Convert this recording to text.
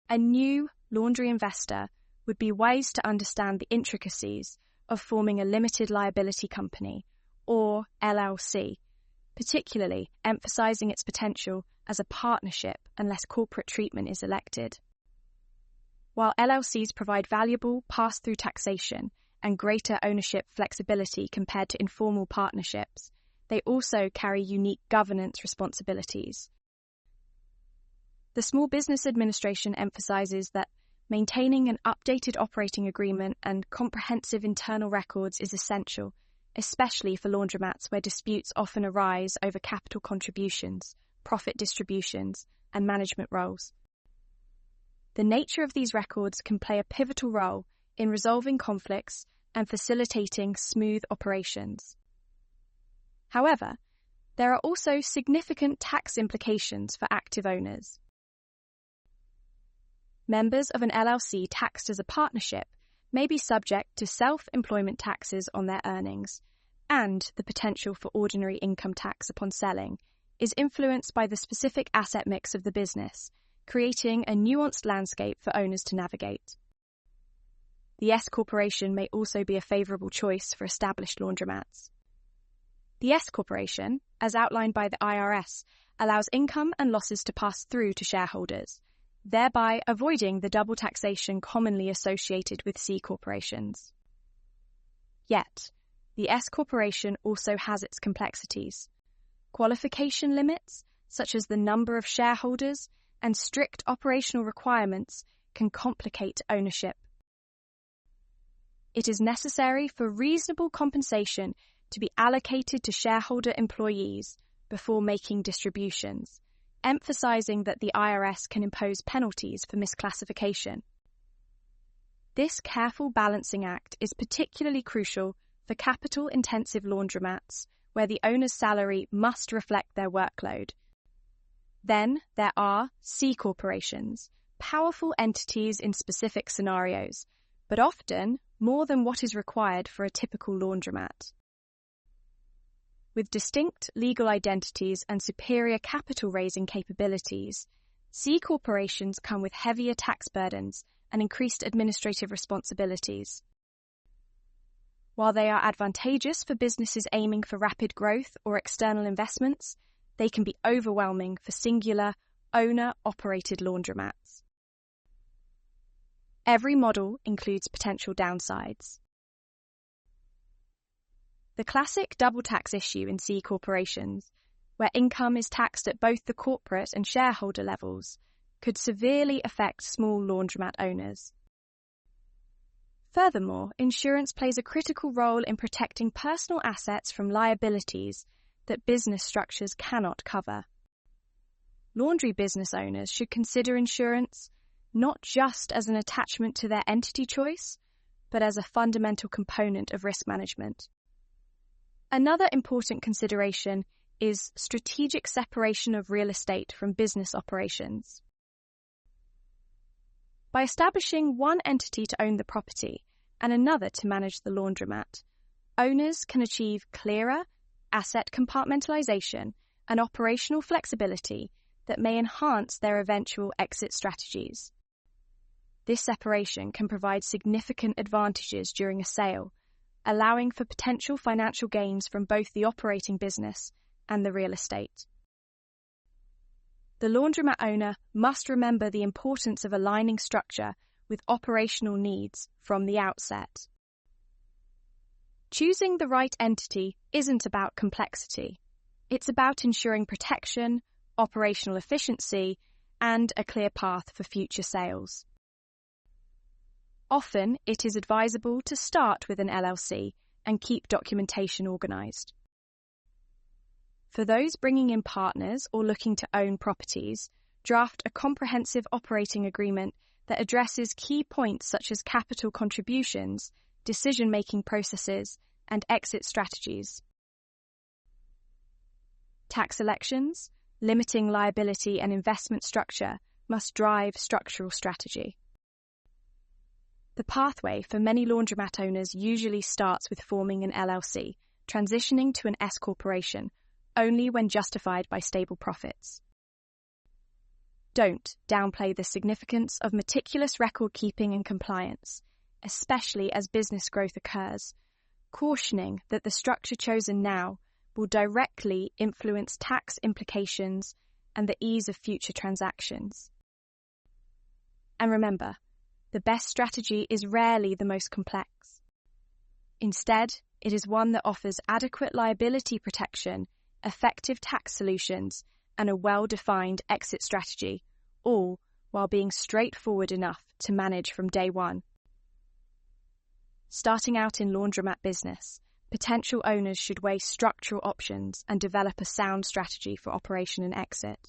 A new laundry investor would be wise to understand the intricacies of forming a limited liability company, or LLC, particularly emphasizing its potential as a partnership unless corporate treatment is elected. While LLCs provide valuable pass-through taxation and greater ownership flexibility compared to informal partnerships, they also carry unique governance responsibilities. The Small Business Administration emphasizes that maintaining an updated operating agreement and comprehensive internal records is essential, especially for laundromats where disputes often arise over capital contributions, profit distributions, and management roles. The nature of these records can play a pivotal role in resolving conflicts and facilitating smooth operations. However, there are also significant tax implications for active owners. Members of an LLC taxed as a partnership may be subject to self-employment taxes on their earnings, and the potential for ordinary income tax upon selling is influenced by the specific asset mix of the business, creating a nuanced landscape for owners to navigate. The S Corporation may also be a favorable choice for established laundromats. The S Corporation, as outlined by the IRS, allows income and losses to pass through to shareholders, thereby avoiding the double taxation commonly associated with C corporations. Yet, the S Corporation also has its complexities. Qualification limits, such as the number of shareholders, and strict operational requirements can complicate ownership. It is necessary for reasonable compensation to be allocated to shareholder employees before making distributions, emphasizing that the IRS can impose penalties for misclassification. This careful balancing act is particularly crucial for capital-intensive laundromats, where the owner's salary must reflect their workload. Then there are C corporations, powerful entities in specific scenarios, but often more than what is required for a typical laundromat. With distinct legal identities and superior capital-raising capabilities, C corporations come with heavier tax burdens and increased administrative responsibilities. While they are advantageous for businesses aiming for rapid growth or external investments, they can be overwhelming for singular, owner-operated laundromats. Every model includes potential downsides. The classic double tax issue in C corporations, where income is taxed at both the corporate and shareholder levels, could severely affect small laundromat owners. Furthermore, insurance plays a critical role in protecting personal assets from liabilities that business structures cannot cover. Laundry business owners should consider insurance not just as an attachment to their entity choice, but as a fundamental component of risk management. Another important consideration is strategic separation of real estate from business operations. By establishing one entity to own the property and another to manage the laundromat, owners can achieve clearer asset compartmentalization and operational flexibility that may enhance their eventual exit strategies. This separation can provide significant advantages during a sale, allowing for potential financial gains from both the operating business and the real estate. The laundromat owner must remember the importance of aligning structure with operational needs from the outset. Choosing the right entity isn't about complexity. It's about ensuring protection, operational efficiency, and a clear path for future sales. Often, it is advisable to start with an LLC and keep documentation organized. For those bringing in partners or looking to own properties, draft a comprehensive operating agreement that addresses key points such as capital contributions, decision-making processes, and exit strategies. Tax elections, limiting liability and investment structure must drive structural strategy. The pathway for many laundromat owners usually starts with forming an LLC, transitioning to an S corporation, only when justified by stable profits. don't downplay the significance of meticulous record-keeping and compliance, especially as business growth occurs, cautioning that the structure chosen now will directly influence tax implications and the ease of future transactions. And remember, the best strategy is rarely the most complex. Instead, it is one that offers adequate liability protection, effective tax solutions, and a well-defined exit strategy, all while being straightforward enough to manage from day one. Starting out in laundromat business, potential owners should weigh structural options and develop a sound strategy for operation and exit.